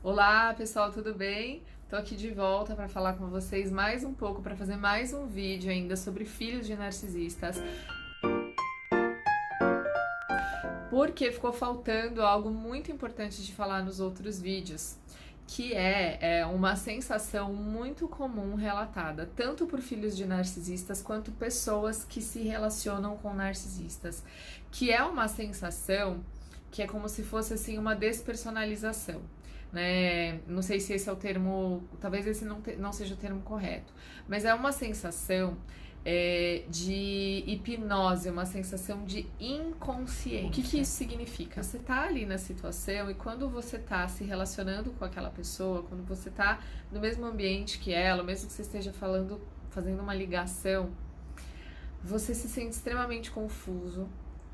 Olá, pessoal, tudo bem? Tô aqui de volta para falar com vocês mais um pouco, para fazer mais um vídeo ainda sobre filhos de narcisistas, porque ficou faltando algo muito importante de falar nos outros vídeos, que é uma sensação muito comum relatada tanto por filhos de narcisistas quanto pessoas que se relacionam com narcisistas, que é uma sensação que é como se fosse assim uma despersonalização. Né? Não sei se esse é o termo, talvez esse não seja o termo correto, mas é uma sensação de hipnose, uma sensação de inconsciência. O que isso significa? Você tá ali na situação e quando você tá se relacionando com aquela pessoa, quando você tá no mesmo ambiente que ela, mesmo que você esteja fazendo uma ligação, você se sente extremamente confuso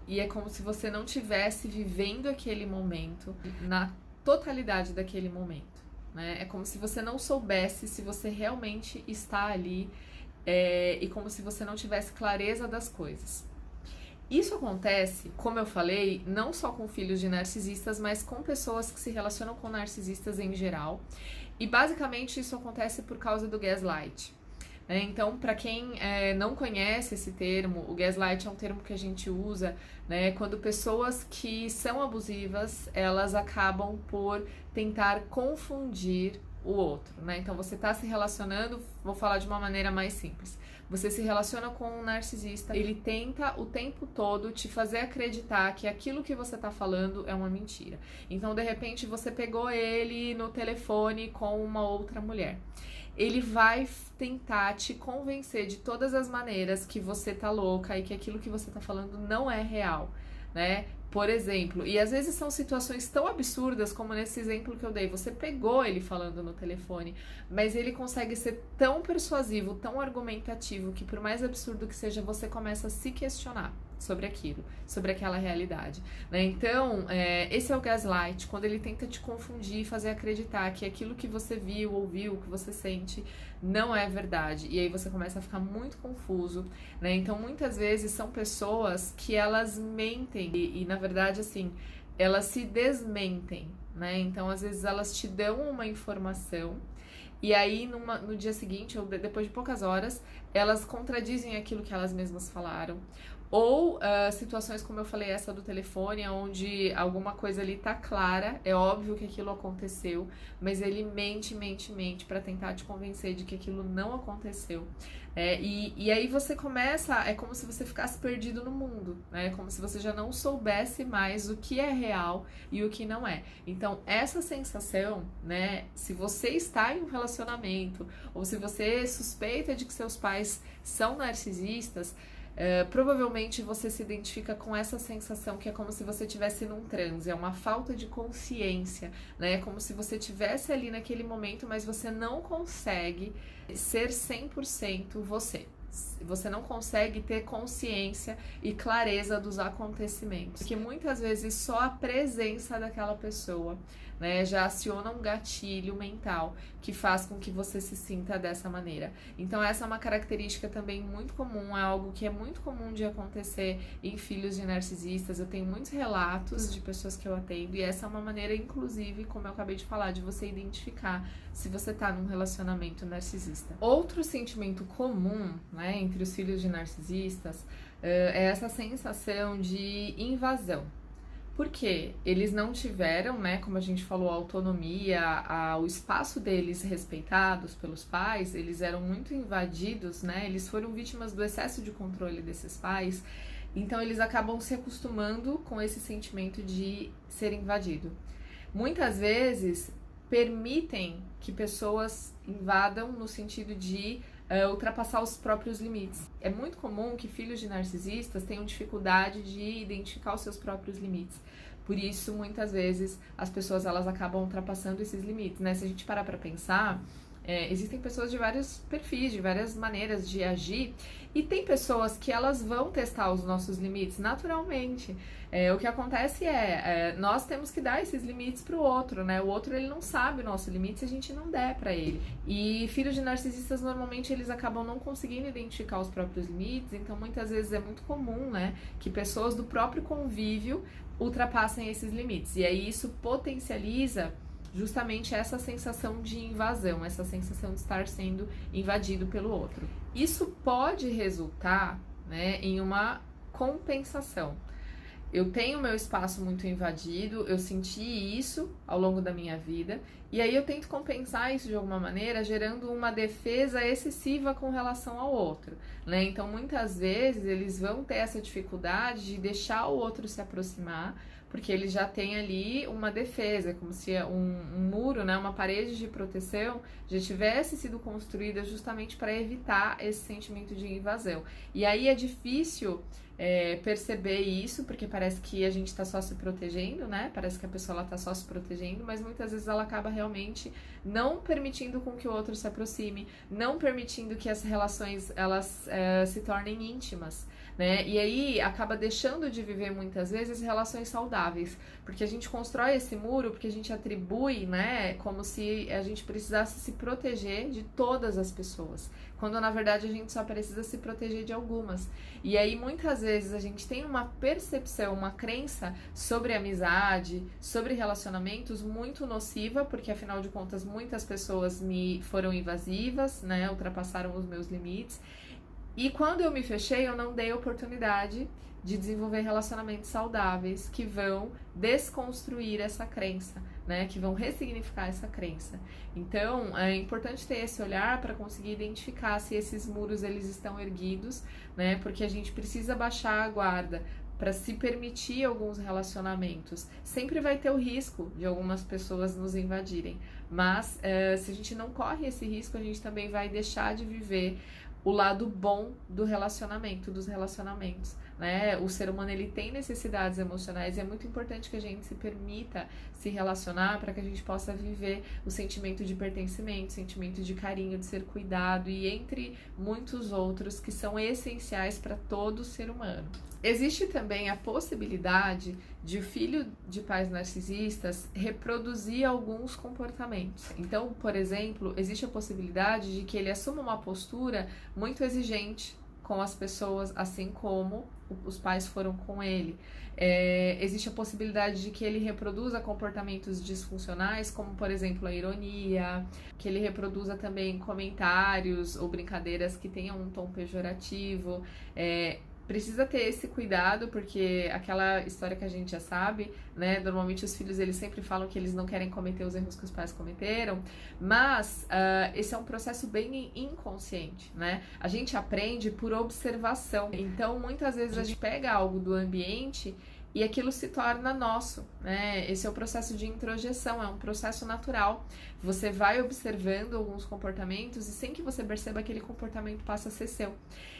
e é como se você não estivesse vivendo aquele momento na totalidade daquele momento, né? É como se você não soubesse se você realmente está ali e como se você não tivesse clareza das coisas. Isso acontece, como eu falei, não só com filhos de narcisistas, mas com pessoas que se relacionam com narcisistas em geral. E basicamente isso acontece por causa do gaslight. Então, para quem não conhece esse termo, o gaslight é um termo que a gente usa, né, quando pessoas que são abusivas, elas acabam por tentar confundir o outro, né? Então, você está se relacionando, vou falar de uma maneira mais simples. Você se relaciona com um narcisista, ele tenta o tempo todo te fazer acreditar que aquilo que você está falando é uma mentira. Então, de repente, você pegou ele no telefone com uma outra mulher. Ele vai tentar te convencer de todas as maneiras que você tá louca e que aquilo que você tá falando não é real, né? Por exemplo, e às vezes são situações tão absurdas como nesse exemplo que eu dei, você pegou ele falando no telefone, mas ele consegue ser tão persuasivo, tão argumentativo, que por mais absurdo que seja, você começa a se questionar sobre aquilo, sobre aquela realidade, né? Então, esse é o gaslight, quando ele tenta te confundir e fazer acreditar que aquilo que você viu, ouviu, que você sente, não é verdade, e aí você começa a ficar muito confuso, né? Então, muitas vezes são pessoas que elas mentem e na verdade, assim, elas se desmentem, né? Então, às vezes elas te dão uma informação e aí no dia seguinte, ou depois de poucas horas, elas contradizem aquilo que elas mesmas falaram. Ou situações como eu falei, essa do telefone, onde alguma coisa ali tá clara, é óbvio que aquilo aconteceu, mas ele mente para tentar te convencer de que aquilo não aconteceu. E aí você começa, é como se você ficasse perdido no mundo, né? É como se você já não soubesse mais o que é real e o que não é. Então, essa sensação, né, se você está em um relacionamento, ou se você suspeita de que seus pais são narcisistas, provavelmente você se identifica com essa sensação que é como se você estivesse num transe, é uma falta de consciência, né? É como se você estivesse ali naquele momento, mas você não consegue ser 100% você. Você não consegue ter consciência e clareza dos acontecimentos, porque muitas vezes só a presença daquela pessoa, né, já aciona um gatilho mental que faz com que você se sinta dessa maneira. Então essa é uma característica também muito comum, é algo que é muito comum de acontecer em filhos de narcisistas. Eu tenho muitos relatos de pessoas que eu atendo e essa é uma maneira, inclusive, como eu acabei de falar, de você identificar se você tá num relacionamento narcisista. Outro sentimento comum, né, entre os filhos de narcisistas é essa sensação de invasão. Porque eles não tiveram, né, como a gente falou, a autonomia, o espaço deles respeitados pelos pais, eles eram muito invadidos, né, eles foram vítimas do excesso de controle desses pais, então eles acabam se acostumando com esse sentimento de ser invadido. Muitas vezes permitem que pessoas invadam no sentido de ultrapassar os próprios limites. É muito comum que filhos de narcisistas tenham dificuldade de identificar os seus próprios limites. Por isso, muitas vezes, as pessoas elas acabam ultrapassando esses limites, né? Se a gente parar pra pensar, existem pessoas de vários perfis, de várias maneiras de agir, e tem pessoas que elas vão testar os nossos limites naturalmente. O que acontece nós temos que dar esses limites pro outro, né? O outro ele não sabe o nosso limite se a gente não der pra ele. E filhos de narcisistas normalmente eles acabam não conseguindo identificar os próprios limites, então muitas vezes é muito comum, né, que pessoas do próprio convívio ultrapassem esses limites. E aí isso potencializa justamente essa sensação de invasão, essa sensação de estar sendo invadido pelo outro. Isso pode resultar, né, em uma compensação. Eu tenho meu espaço muito invadido, eu senti isso ao longo da minha vida, e aí eu tento compensar isso de alguma maneira, gerando uma defesa excessiva com relação ao outro, né? Então, muitas vezes, eles vão ter essa dificuldade de deixar o outro se aproximar, porque ele já tem ali uma defesa, como se um muro, né, uma parede de proteção já tivesse sido construída justamente para evitar esse sentimento de invasão. E aí é difícil perceber isso, porque parece que a gente está só se protegendo, né? Parece que a pessoa está só se protegendo, mas muitas vezes ela acaba realmente não permitindo com que o outro se aproxime, não permitindo que as relações elas se tornem íntimas, né? E aí acaba deixando de viver muitas vezes relações saudáveis, porque a gente constrói esse muro, porque a gente atribui, né, como se a gente precisasse se proteger de todas as pessoas, quando na verdade a gente só precisa se proteger de algumas. E aí muitas vezes a gente tem uma percepção, uma crença sobre amizade, sobre relacionamentos muito nociva, porque afinal de contas muitas pessoas me foram invasivas, né, ultrapassaram os meus limites. E quando eu me fechei, eu não dei oportunidade de desenvolver relacionamentos saudáveis que vão desconstruir essa crença, né? Que vão ressignificar essa crença. Então, é importante ter esse olhar para conseguir identificar se esses muros eles estão erguidos, né? Porque a gente precisa baixar a guarda para se permitir alguns relacionamentos. Sempre vai ter o risco de algumas pessoas nos invadirem, mas se a gente não corre esse risco, a gente também vai deixar de viver o lado bom do relacionamento, dos relacionamentos, né? O ser humano ele tem necessidades emocionais e é muito importante que a gente se permita se relacionar para que a gente possa viver o sentimento de pertencimento, sentimento de carinho, de ser cuidado e entre muitos outros que são essenciais para todo ser humano. Existe também a possibilidade de o filho de pais narcisistas reproduzir alguns comportamentos. Então, por exemplo, existe a possibilidade de que ele assuma uma postura muito exigente com as pessoas, assim como os pais foram com ele. Existe a possibilidade de que ele reproduza comportamentos disfuncionais, como por exemplo a ironia, que ele reproduza também comentários ou brincadeiras que tenham um tom pejorativo. Precisa ter esse cuidado, porque aquela história que a gente já sabe, né? Normalmente os filhos eles sempre falam que eles não querem cometer os erros que os pais cometeram, mas esse é um processo bem inconsciente, né? A gente aprende por observação. Então, muitas vezes a gente pega algo do ambiente e aquilo se torna nosso, né? Esse é o processo de introjeção, é um processo natural. Você vai observando alguns comportamentos e sem que você perceba, aquele comportamento passa a ser seu.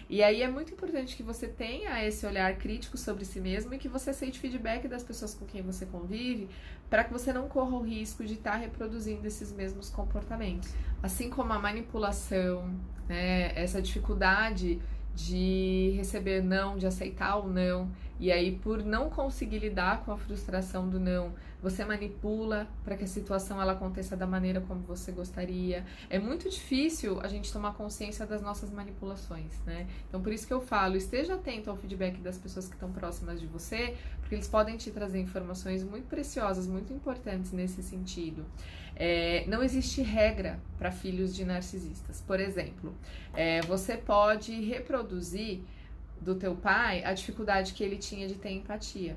E aí é muito importante que você tenha esse olhar crítico sobre si mesmo e que você aceite feedback das pessoas com quem você convive, para que você não corra o risco de estar reproduzindo esses mesmos comportamentos. Assim como a manipulação, né? Essa dificuldade de receber não, de aceitar o não, e aí por não conseguir lidar com a frustração do não, você manipula para que a situação ela aconteça da maneira como você gostaria. É muito difícil a gente tomar consciência das nossas manipulações, né? Então por isso que eu falo, esteja atento ao feedback das pessoas que estão próximas de você, porque eles podem te trazer informações muito preciosas, muito importantes nesse sentido. Não existe regra para filhos de narcisistas. Por exemplo, você pode reproduzir do teu pai a dificuldade que ele tinha de ter empatia,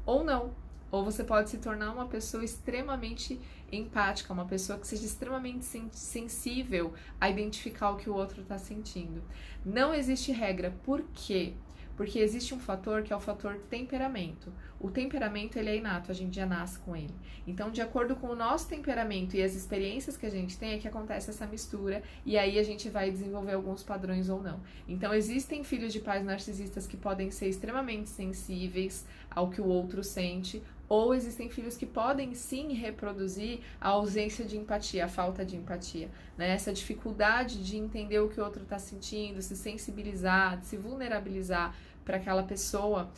ou não. Ou você pode se tornar uma pessoa extremamente empática, uma pessoa que seja extremamente sensível a identificar o que o outro está sentindo. Não existe regra. Por quê? Porque existe um fator que é o fator temperamento. O temperamento ele é inato, a gente já nasce com ele. Então, de acordo com o nosso temperamento e as experiências que a gente tem, é que acontece essa mistura e aí a gente vai desenvolver alguns padrões ou não. Então, existem filhos de pais narcisistas que podem ser extremamente sensíveis ao que o outro sente, ou existem filhos que podem sim reproduzir a ausência de empatia, a falta de empatia, né? Essa dificuldade de entender o que o outro está sentindo, se sensibilizar, se vulnerabilizar para aquela pessoa,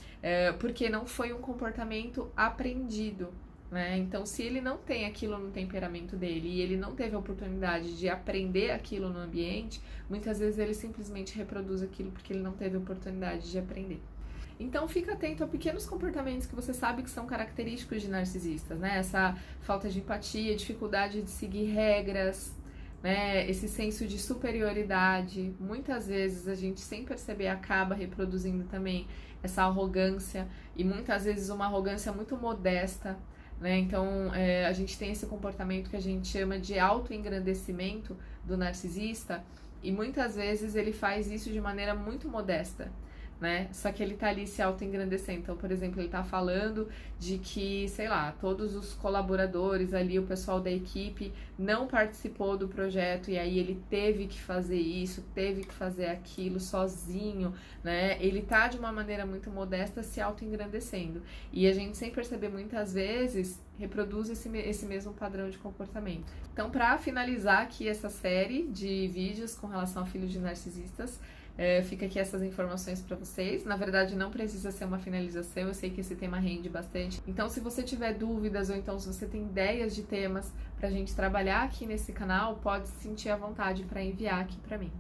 porque não foi um comportamento aprendido, né? Então, se ele não tem aquilo no temperamento dele e ele não teve a oportunidade de aprender aquilo no ambiente, muitas vezes ele simplesmente reproduz aquilo porque ele não teve a oportunidade de aprender. Então fica atento a pequenos comportamentos que você sabe que são característicos de narcisistas, né? Essa falta de empatia, dificuldade de seguir regras, né? Esse senso de superioridade. Muitas vezes a gente, sem perceber, acaba reproduzindo também essa arrogância, e muitas vezes uma arrogância muito modesta, né? Então a gente tem esse comportamento que a gente chama de autoengrandecimento do narcisista, e muitas vezes ele faz isso de maneira muito modesta, né? Só que ele tá ali se auto-engrandecendo. Então, por exemplo, ele tá falando de que, sei lá, todos os colaboradores ali, o pessoal da equipe não participou do projeto, e aí ele teve que fazer isso, teve que fazer aquilo sozinho, né? Ele tá de uma maneira muito modesta se auto-engrandecendo. E a gente, sem perceber, muitas vezes reproduz esse mesmo padrão de comportamento. Então, para finalizar aqui essa série de vídeos com relação a filhos de narcisistas, fica aqui essas informações para vocês. Na verdade, não precisa ser uma finalização, eu sei que esse tema rende bastante. Então, se você tiver dúvidas, ou então se você tem ideias de temas pra gente trabalhar aqui nesse canal, pode se sentir à vontade para enviar aqui para mim.